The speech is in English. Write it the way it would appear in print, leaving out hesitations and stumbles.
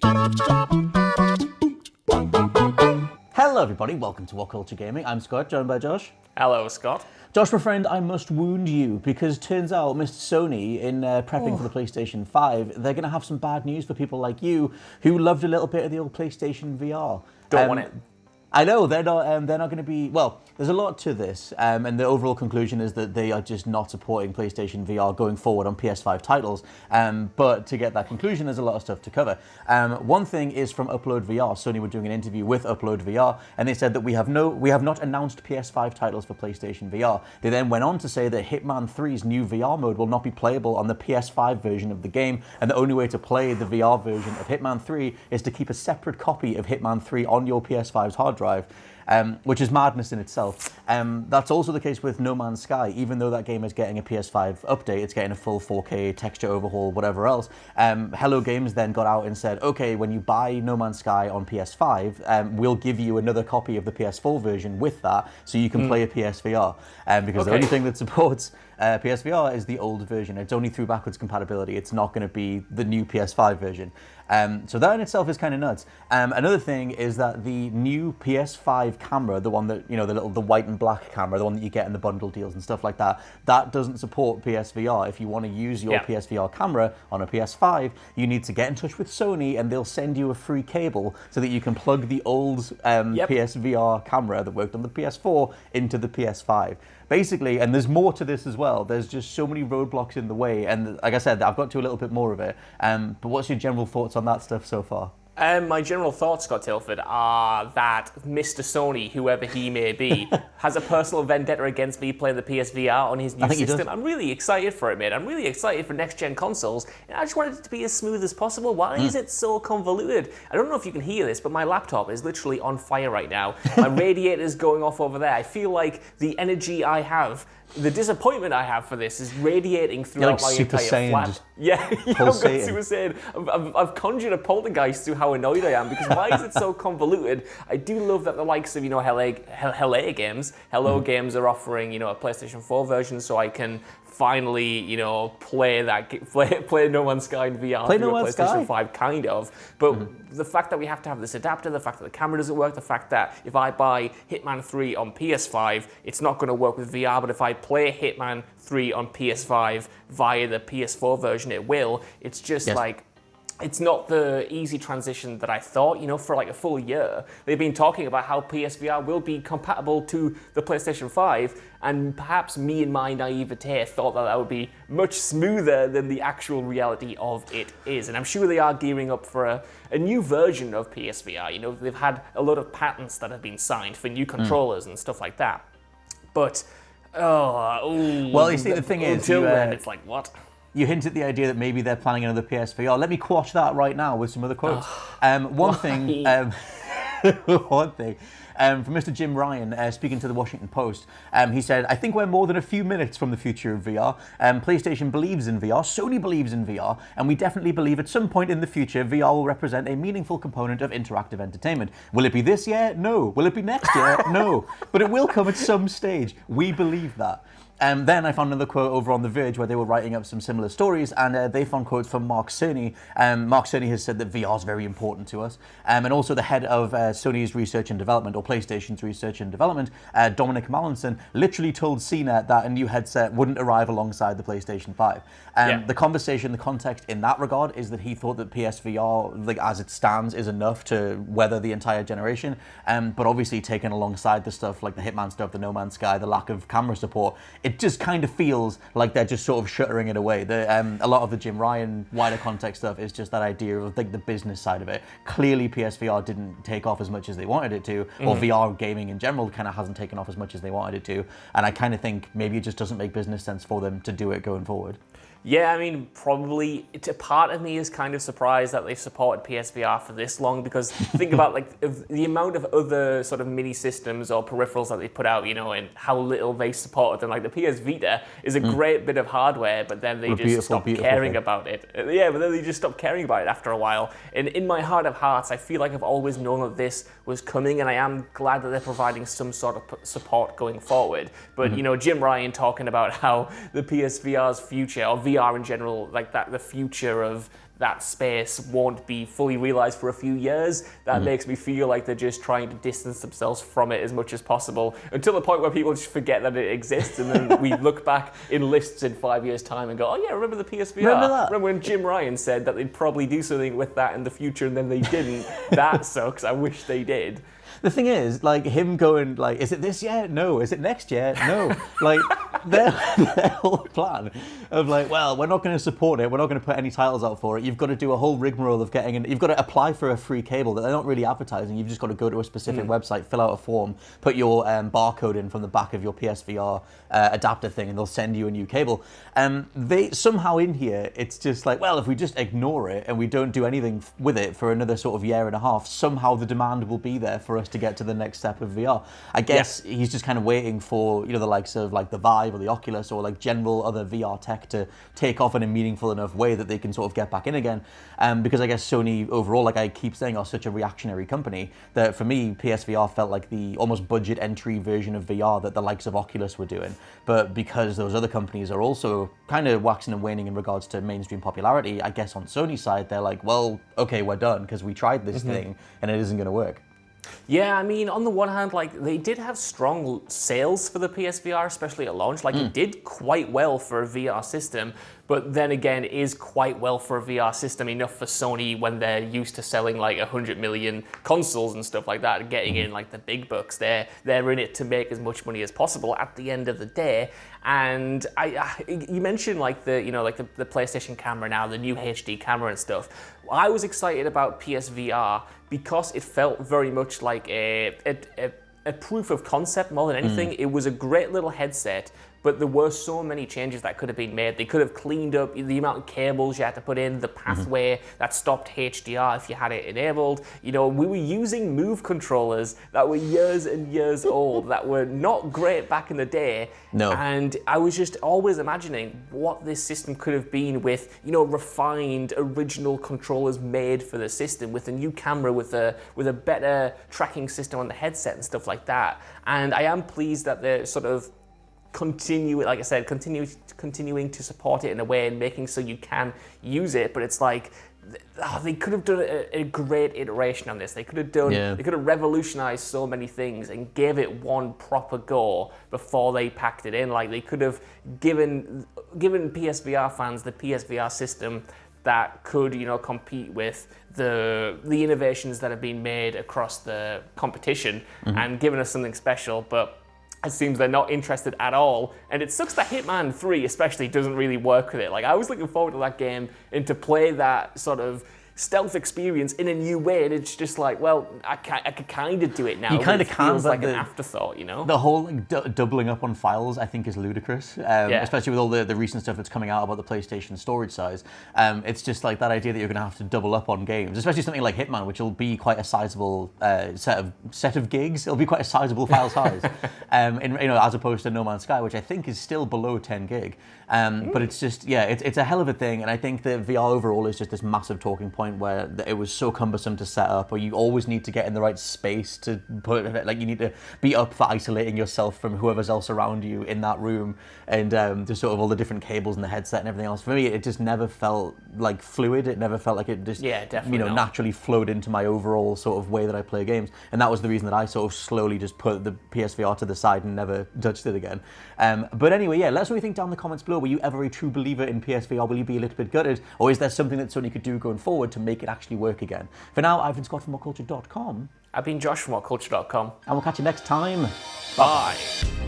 Hello everybody, welcome to WhatCulture Gaming. I'm Scott, joined by Josh. Hello, Scott. Josh, my friend, I must wound you, because turns out Mr. Sony, in prepping for the PlayStation 5, they're going to have some bad news for people like you, who loved a little bit of the old PlayStation VR. Don't want it. I know, they're not going to be... Well, there's a lot to this, and the overall conclusion is that they are just not supporting PlayStation VR going forward on PS5 titles. But to get that conclusion, there's a lot of stuff to cover. One thing is from Upload VR. Sony were doing an interview with Upload VR, and they said that we have not announced PS5 titles for PlayStation VR. They then went on to say that Hitman 3's new VR mode will not be playable on the PS5 version of the game, and the only way to play the VR version of Hitman 3 is to keep a separate copy of Hitman 3 on your PS5's hard drive. Which is madness in itself. That's also the case with No Man's Sky. Even though that game is getting a PS5 update, it's getting a full 4K texture overhaul, whatever else. Hello Games then got out and said, okay, when you buy No Man's Sky on PS5, we'll give you another copy of the PS4 version with that, so you can play a PSVR. Because the only thing that supports PSVR is the old version. It's only through backwards compatibility. It's not going to be the new PS5 version. So that in itself is kind of nuts. Another thing is that the new PS5 camera, the one that, the white and black camera, the one that you get in the bundle deals and stuff like that, that doesn't support PSVR. If you want to use your PSVR camera on a PS5, you need to get in touch with Sony and they'll send you a free cable so that you can plug the old PSVR camera that worked on the PS4 into the PS5. Basically, and there's more to this as well, there's just so many roadblocks in the way, and like I said, I've got to a little bit more of it, but what's your general thoughts on that stuff so far? My general thoughts, Scott Tilford, are that Mr. Sony, whoever he may be, has a personal vendetta against me playing the PSVR on his new system. I'm really excited for it, mate. I'm really excited for next-gen consoles, and I just want it to be as smooth as possible. Why is it so convoluted? I don't know if you can hear this, but my laptop is literally on fire right now. My radiator's going off over there. I feel like the energy I have, the disappointment I have for this is radiating throughout my entire flat. Yeah, I've got Super Saiyan. I've conjured a poltergeist through how annoyed I am, because why is it so convoluted? I do love that the likes of, Hello Games are offering, a PlayStation 4 version, so I can finally, play No Man's Sky in VR through a PlayStation 5, kind of. But the fact that we have to have this adapter, the fact that the camera doesn't work, the fact that if I buy Hitman 3 on PS5, it's not going to work with VR, but if I play Hitman 3 on PS5 via the PS4 version, it will. It's just it's not the easy transition that I thought, for like a full year. They've been talking about how PSVR will be compatible to the PlayStation 5, and perhaps me in my naivete thought that would be much smoother than the actual reality of it is. And I'm sure they are gearing up for a new version of PSVR. They've had a lot of patents that have been signed for new controllers and stuff like that. But, well, you see, the thing is, until then, it's like, what? You hint at the idea that maybe they're planning another PSVR. Let me quash that right now with some other quotes. One thing from Mr. Jim Ryan, speaking to the Washington Post, he said, I think we're more than a few minutes from the future of VR. PlayStation believes in VR, Sony believes in VR, and we definitely believe at some point in the future, VR will represent a meaningful component of interactive entertainment. Will it be this year? No. Will it be next year? No. But it will come at some stage. We believe that. Then I found another quote over on The Verge where they were writing up some similar stories, and they found quotes from Mark Cerny. Mark Cerny has said that VR is very important to us. And also the head of Sony's research and development, or PlayStation's research and development, Dominic Mallinson, literally told CNET that a new headset wouldn't arrive alongside the PlayStation 5. The conversation, the context in that regard is that he thought that PSVR, as it stands, is enough to weather the entire generation. But obviously taken alongside the stuff like the Hitman stuff, the No Man's Sky, the lack of camera support, it just kind of feels like they're just sort of shuttering it away. A lot of the Jim Ryan wider context stuff is just that idea of the business side of it. Clearly PSVR didn't take off as much as they wanted it to, or VR gaming in general kind of hasn't taken off as much as they wanted it to, and I kind of think maybe it just doesn't make business sense for them to do it going forward. Yeah, I mean, probably, a part of me is kind of surprised that they've supported PSVR for this long, because think about the amount of other sort of mini systems or peripherals that they put out, and how little they supported them. Like the PS Vita is a great bit of hardware, but then they just stopped caring about it. Yeah, but then they just stopped caring about it after a while. And in my heart of hearts, I feel like I've always known that this was coming, and I am glad that they're providing some sort of support going forward. But, Jim Ryan talking about how the PSVR's future, or VR in general, like that, the future of that space won't be fully realized for a few years. That makes me feel like they're just trying to distance themselves from it as much as possible until the point where people just forget that it exists, and then we look back in lists in 5 years' time and go, oh yeah, remember the PSVR? Remember when Jim Ryan said that they'd probably do something with that in the future and then they didn't? That sucks. I wish they did. The thing is, like, him going, like, is it this year? No. Is it next year? No. Like, their whole plan of, like, well, we're not going to support it. We're not going to put any titles out for it. You've got to do a whole rigmarole of getting in. You've got to apply for a free cable that they're not really advertising. You've just got to go to a specific website, fill out a form, put your barcode in from the back of your PSVR adapter thing, and they'll send you a new cable. They somehow in here, it's just like, well, if we just ignore it and we don't do anything with it for another sort of year and a half, somehow the demand will be there for us to get to the next step of VR. I guess he's just kind of waiting for, you know, the likes of like the Vive or the Oculus or like general other VR tech to take off in a meaningful enough way that they can sort of get back in again. Because I guess Sony overall, like I keep saying, are such a reactionary company that for me, PSVR felt like the almost budget entry version of VR that the likes of Oculus were doing. But because those other companies are also kind of waxing and waning in regards to mainstream popularity, I guess on Sony's side, they're like, well, okay, we're done because we tried this thing and it isn't going to work. Yeah, I mean, on the one hand, like, they did have strong sales for the PSVR, especially at launch. Like, it did quite well for a VR system, but then again, is quite well for a VR system enough for Sony when they're used to selling, like, 100 million consoles and stuff like that, and getting in, like, the big bucks. They're in it to make as much money as possible at the end of the day. And you mentioned, like, the PlayStation camera now, the new HD camera and stuff. I was excited about PSVR because it felt very much like a proof of concept more than anything. It was a great little headset, but there were so many changes that could have been made. They could have cleaned up the amount of cables you had to put in, the pathway that stopped HDR if you had it enabled. You know, we were using Move controllers that were years and years old, that were not great back in the day. No. And I was just always imagining what this system could have been with, you know, refined original controllers made for the system, with a new camera, with a better tracking system on the headset and stuff like that. And I am pleased that they're sort of continuing to support it in a way and making so you can use it. But it's like, they could have done a great iteration on this. They could have revolutionized so many things and gave it one proper go before they packed it in. Like, they could have given PSVR fans the PSVR system that could, you know, compete with the innovations that have been made across the competition and given us something special. But it seems they're not interested at all, and it sucks that Hitman 3 especially doesn't really work with it. Like, I was looking forward to that game and to play that sort of stealth experience in a new way, and it's just like, well, I could kind of do it now. You kind of can, feels like an afterthought, you know? The whole like, doubling up on files, I think, is ludicrous, especially with all the recent stuff that's coming out about the PlayStation storage size. It's just like that idea that you're going to have to double up on games, especially something like Hitman, which will be quite a sizable set of gigs. It'll be quite a sizable file size, as opposed to No Man's Sky, which I think is still below 10 gig. But it's just, it's a hell of a thing, and I think that VR overall is just this massive talking point where it was so cumbersome to set up, or you always need to get in the right space to put it, like you need to be up for isolating yourself from whoever's else around you in that room, and just sort of all the different cables and the headset and everything else. For me, it just never felt like fluid. It never felt like it just naturally flowed into my overall sort of way that I play games, and that was the reason that I sort of slowly just put the PSVR to the side and never touched it again. But anyway, let us know what you think down in the comments below. Were you ever a true believer in PSVR? Will you be a little bit gutted, or is there something that Sony could do going forward to make it actually work again? For now, I've been Scott from WhatCulture.com. I've been Josh from WhatCulture.com. And we'll catch you next time. Bye.